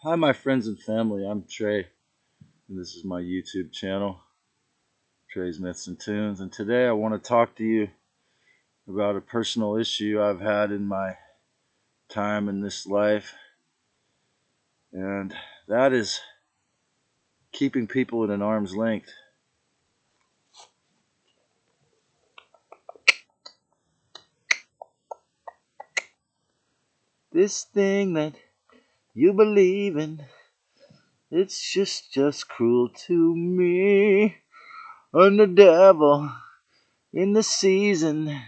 Hi, my friends and family. I'm Trey, and this is my YouTube channel, Trey's Myths and Tunes. And today I want to talk to you about a personal issue I've had in my time in this life, and that is keeping people at an arm's length. This thing that you believe in, it's just cruel to me. I'm the devil in the season.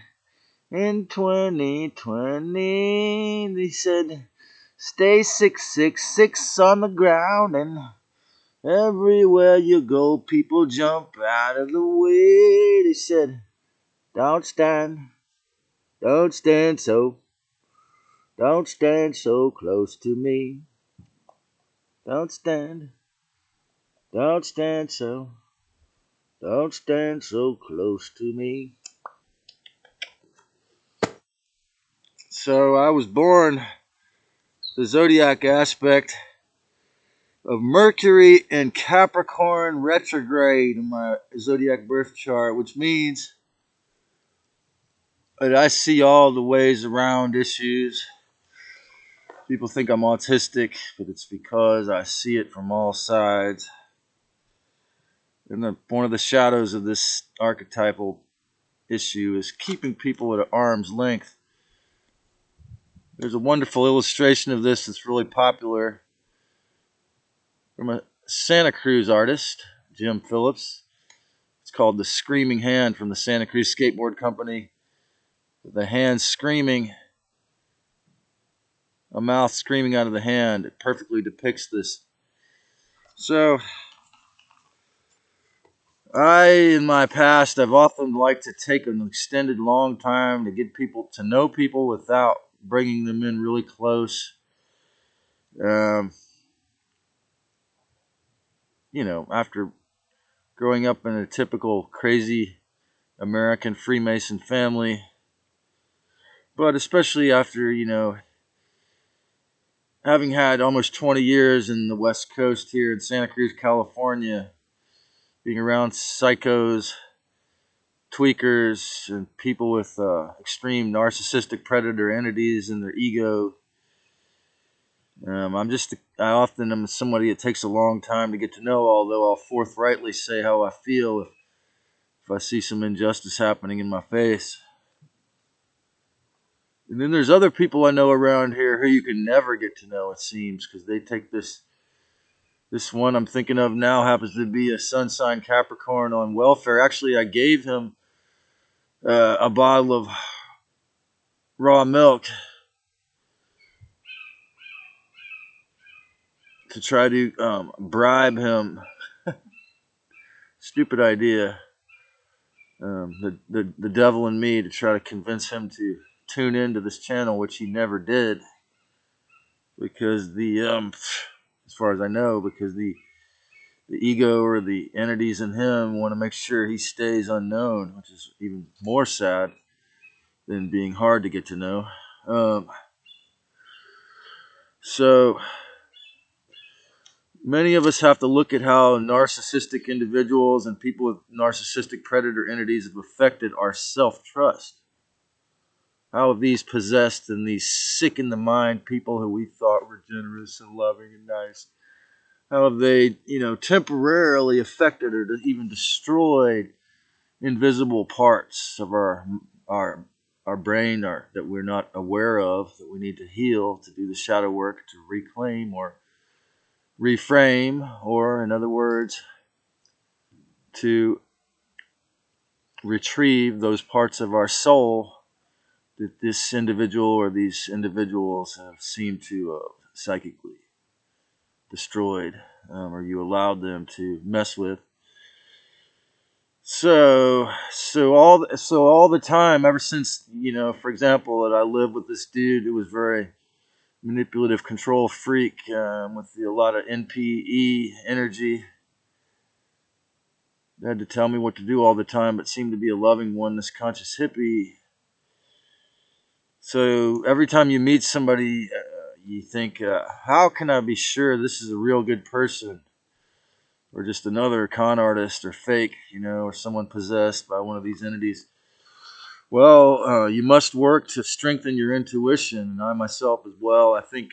In 2020, they said, stay 666 on the ground, and everywhere you go, people jump out of the way. They said, don't stand, don't stand so, don't stand so close to me. Don't stand, don't stand so, don't stand so close to me. So I was born the zodiac aspect of Mercury and Capricorn retrograde in my zodiac birth chart, which means that I see all the ways around issues. People think I'm autistic, but it's because I see it from all sides. And one of the shadows of this archetypal issue is keeping people at arm's length. There's a wonderful illustration of this that's really popular from a Santa Cruz artist, Jim Phillips. It's called The Screaming Hand, from the Santa Cruz Skateboard Company. The hand screaming, a mouth screaming out of the hand. It perfectly depicts this. So, in my past, I've often liked to take an extended long time to get people to know people without bringing them in really close. After growing up in a typical crazy American Freemason family, but especially after, having had almost 20 years in the West Coast here in Santa Cruz, California, being around psychos, tweakers, and people with extreme narcissistic predator entities in their ego. I often am somebody it takes a long time to get to know, although I'll forthrightly say how I feel if I see some injustice happening in my face. And then there's other people I know around here who you can never get to know, it seems, because they take this one I'm thinking of now happens to be a sun sign Capricorn on welfare. Actually, I gave him a bottle of raw milk to try to bribe him. Stupid idea. The devil in me to try to convince him to tune into this channel, which he never did, because as far as I know, because the ego or the entities in him want to make sure he stays unknown, which is even more sad than being hard to get to know. So many of us have to look at how narcissistic individuals and people with narcissistic predator entities have affected our self-trust. How have these possessed and these sick in the mind people who we thought were generous and loving and nice, how have they, temporarily affected or even destroyed invisible parts of our brain that we're not aware of, that we need to heal, to do the shadow work, to reclaim or reframe, or in other words, to retrieve those parts of our soul that this individual or these individuals have seemed to psychically destroyed, or you allowed them to mess with. So all the time, ever since, for example, that I lived with this dude who was very manipulative control freak, with a lot of NPE energy. They had to tell me what to do all the time, but seemed to be a loving one, this conscious hippie. So every time you meet somebody, you think, how can I be sure this is a real good person, or just another con artist, or fake, or someone possessed by one of these entities? Well, you must work to strengthen your intuition, and I myself as well. I think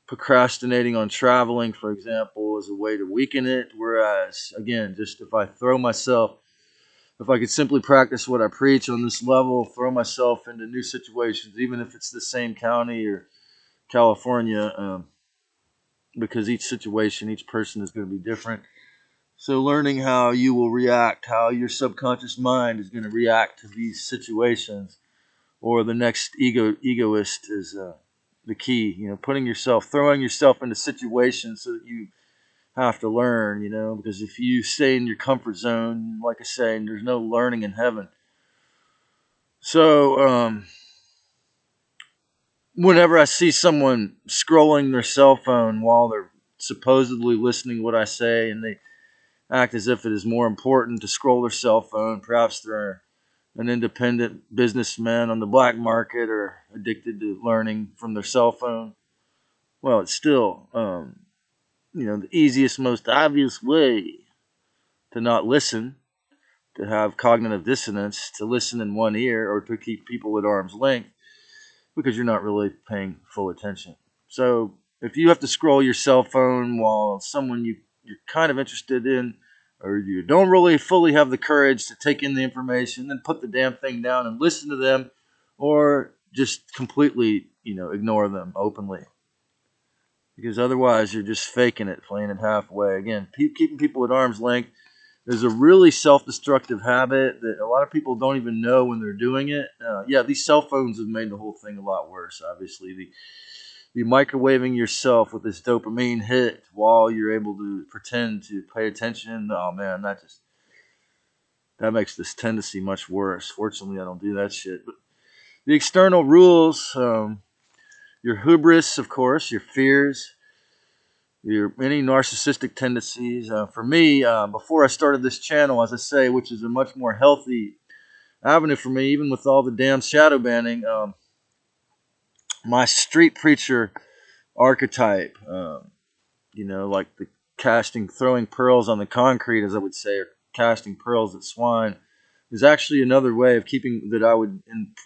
procrastinating on traveling, for example, is a way to weaken it. Whereas, again, just if I could simply practice what I preach on this level, throw myself into new situations, even if it's the same county or California, because each situation, each person is going to be different. So learning how you will react, how your subconscious mind is going to react to these situations, or the next egoist is the key. Throwing yourself into situations so that you have to learn. Because if you stay in your comfort zone, like I say, there's no learning in heaven. So whenever I see someone scrolling their cell phone while they're supposedly listening to what I say, and they act as if it is more important to scroll their cell phone, perhaps they're an independent businessman on the black market or addicted to learning from their cell phone. Well, it's still, the easiest, most obvious way to not listen, to have cognitive dissonance, to listen in one ear, or to keep people at arm's length, because you're not really paying full attention. So if you have to scroll your cell phone while someone you're kind of interested in, or you don't really fully have the courage to take in the information, then put the damn thing down and listen to them, or just completely, ignore them openly. Because otherwise you're just faking it, playing it halfway. Again, keeping people at arm's length is a really self-destructive habit that a lot of people don't even know when they're doing it. These cell phones have made the whole thing a lot worse, obviously. The microwaving yourself with this dopamine hit while you're able to pretend to pay attention. Oh man, that makes this tendency much worse. Fortunately, I don't do that shit. But the external rules, your hubris, of course, your fears, your any narcissistic tendencies. For me, before I started this channel, as I say, which is a much more healthy avenue for me, even with all the damn shadow banning, my street preacher archetype, like the throwing pearls on the concrete, as I would say, or casting pearls at swine, is actually another way of keeping that I would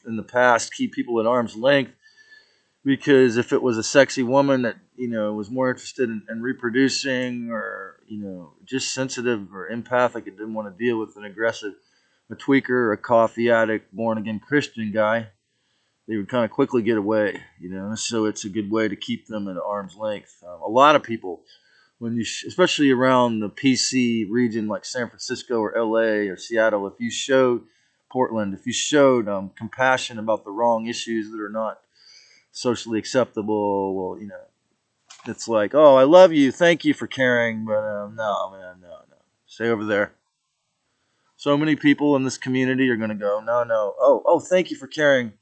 in the past keep people at arm's length. Because if it was a sexy woman that was more interested in reproducing, or just sensitive or empathic and didn't want to deal with an aggressive, a tweaker, or a coffee addict, born again Christian guy, they would kind of quickly get away. So it's a good way to keep them at arm's length. A lot of people, especially around the PC region like San Francisco or LA or Seattle, if you showed compassion about the wrong issues that are not socially acceptable, well, it's like, oh, I love you, thank you for caring, but no, man, no, stay over there. So many people in this community are going to go, no, oh, thank you for caring,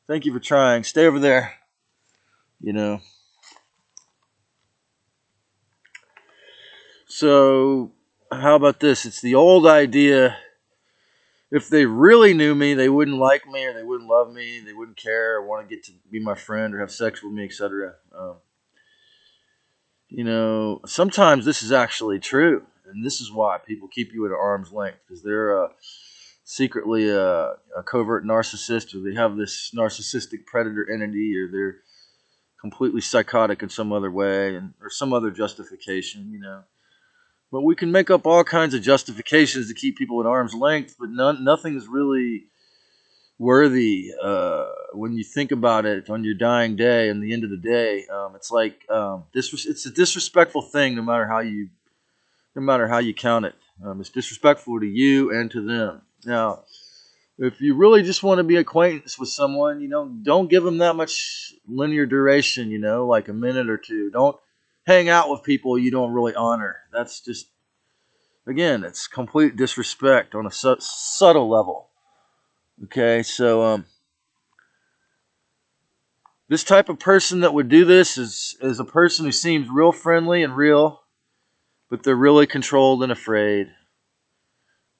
thank you for trying, stay over there, So how about this? It's the old idea: if they really knew me, they wouldn't like me, or they wouldn't love me, they wouldn't care, or want to get to be my friend, or have sex with me, etc. Sometimes this is actually true, and this is why people keep you at arm's length, because they're secretly a covert narcissist, or they have this narcissistic predator entity, or they're completely psychotic in some other way, or some other justification. But we can make up all kinds of justifications to keep people at arm's length, but nothing is really worthy when you think about it on your dying day and the end of the day. It's like it's a disrespectful thing, no matter how you count it. It's disrespectful to you and to them. Now, if you really just want to be acquaintance with someone, don't give them that much linear duration. Like a minute or two. Don't hang out with people you don't really honor. That's just, again, it's complete disrespect on a subtle level. Okay, so this type of person that would do this is a person who seems real friendly and real, but they're really controlled and afraid.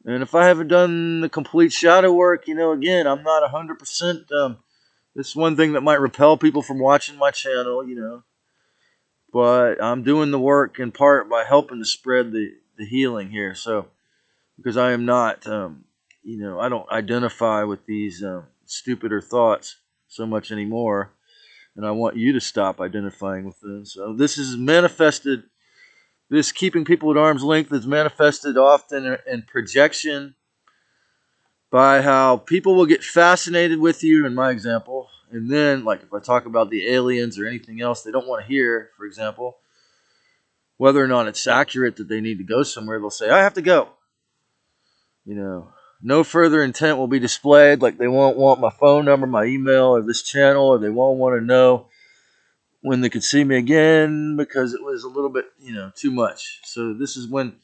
And if I haven't done the complete shadow work, again, I'm not 100% It's one thing that might repel people from watching my channel, but I'm doing the work in part by helping to spread the healing here. So, because I am not, I don't identify with these stupider thoughts so much anymore, and I want you to stop identifying with them. So this is manifested, this keeping people at arm's length is manifested often in projection by how people will get fascinated with you, in my example, and then, like, if I talk about the aliens or anything else they don't want to hear, for example, whether or not it's accurate that they need to go somewhere, they'll say, I have to go. No further intent will be displayed, like they won't want my phone number, my email, or this channel, or they won't want to know when they could see me again because it was a little bit, too much. So this is when,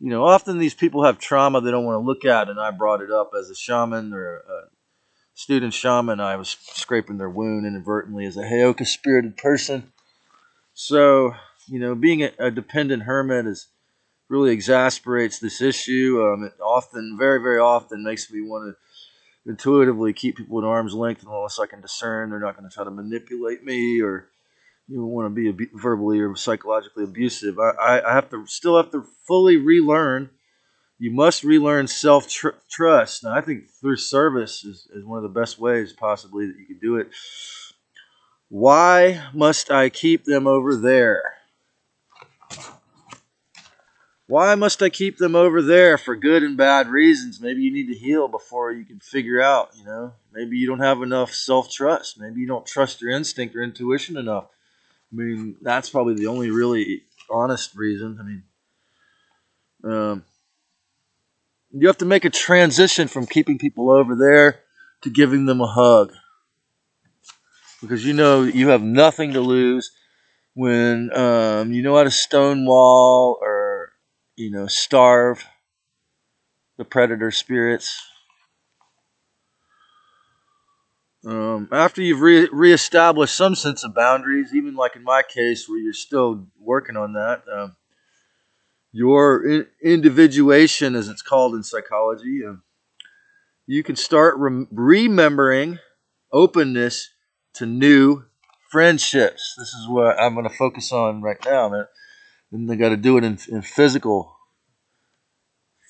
often these people have trauma they don't want to look at, and I brought it up as a shaman or a student shaman. I was scraping their wound inadvertently as a heyoka-spirited person. So, being a dependent hermit really exasperates this issue. It often, very, very often, makes me want to intuitively keep people at arm's length unless I can discern they're not going to try to manipulate me or want to be verbally or psychologically abusive. I still have to fully relearn. You must relearn self-trust. Now, I think through service is one of the best ways possibly that you could do it. Why must I keep them over there? Why must I keep them over there for good and bad reasons? Maybe you need to heal before you can figure out, Maybe you don't have enough self-trust. Maybe you don't trust your instinct or intuition enough. I mean, that's probably the only really honest reason. I mean, you have to make a transition from keeping people over there to giving them a hug. Because you have nothing to lose when you know how to stonewall or, starve the predator spirits. After you've reestablished some sense of boundaries, even like in my case where you're still working on that, your individuation, as it's called in psychology, you can start remembering openness to new friendships. This is what I'm going to focus on right now, man. And they got to do it in physical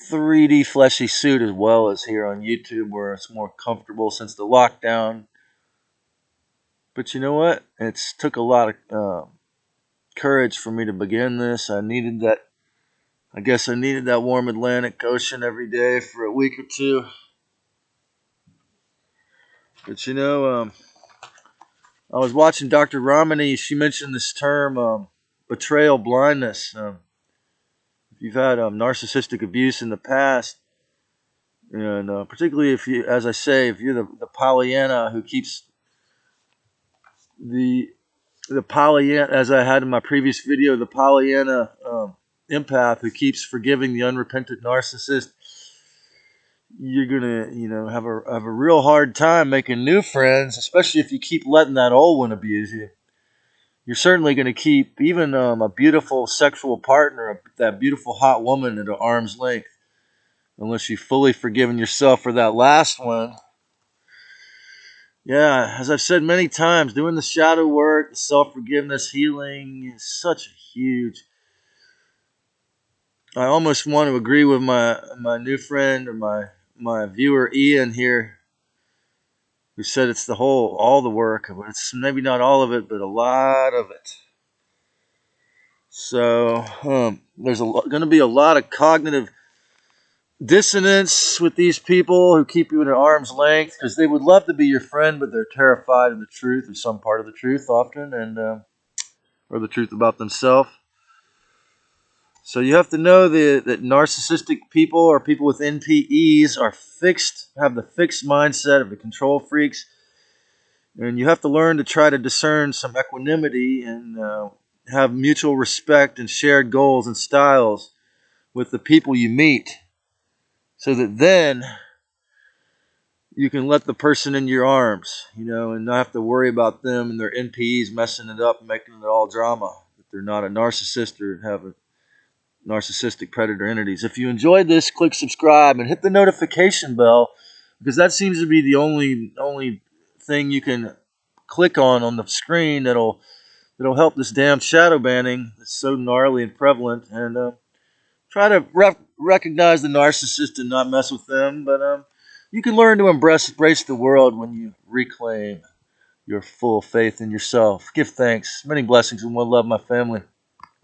3D fleshy suit as well as here on YouTube where it's more comfortable since the lockdown. But you know what? It's took a lot of courage for me to begin this. I needed that. I guess I needed that warm Atlantic Ocean every day for a week or two. But I was watching Dr. Ramani. She mentioned this term, betrayal blindness. If you've had narcissistic abuse in the past, and particularly if you, as I say, if you're the Pollyanna who keeps the Pollyanna, as I had in my previous video, the Pollyanna empath who keeps forgiving the unrepentant narcissist, you're gonna, have a real hard time making new friends, especially if you keep letting that old one abuse you. You're certainly going to keep even a beautiful sexual partner, that beautiful hot woman, at arm's length, unless you've fully forgiven yourself for that last one. Yeah, as I've said many times, doing the shadow work, the self-forgiveness, healing is such a huge. I almost want to agree with my new friend or my viewer Ian here, who said it's all the work. It's maybe not all of it, but a lot of it. So there's going to be a lot of cognitive dissonance with these people who keep you at arm's length because they would love to be your friend, but they're terrified of the truth or some part of the truth often, and or the truth about themselves. So you have to know that narcissistic people or people with NPEs are fixed, have the fixed mindset of the control freaks, and you have to learn to try to discern some equanimity and have mutual respect and shared goals and styles with the people you meet, so that then you can let the person in your arms, and not have to worry about them and their NPEs messing it up and making it all drama. That they're not a narcissist or have a narcissistic predator entities. If you enjoyed this, click subscribe and hit the notification bell, because that seems to be the only thing you can click on the screen that'll help this damn shadow banning that's so gnarly and prevalent, and try to recognize the narcissist and not mess with them. But you can learn to embrace the world when you reclaim your full faith in yourself. Give thanks. Many blessings and one love, my family.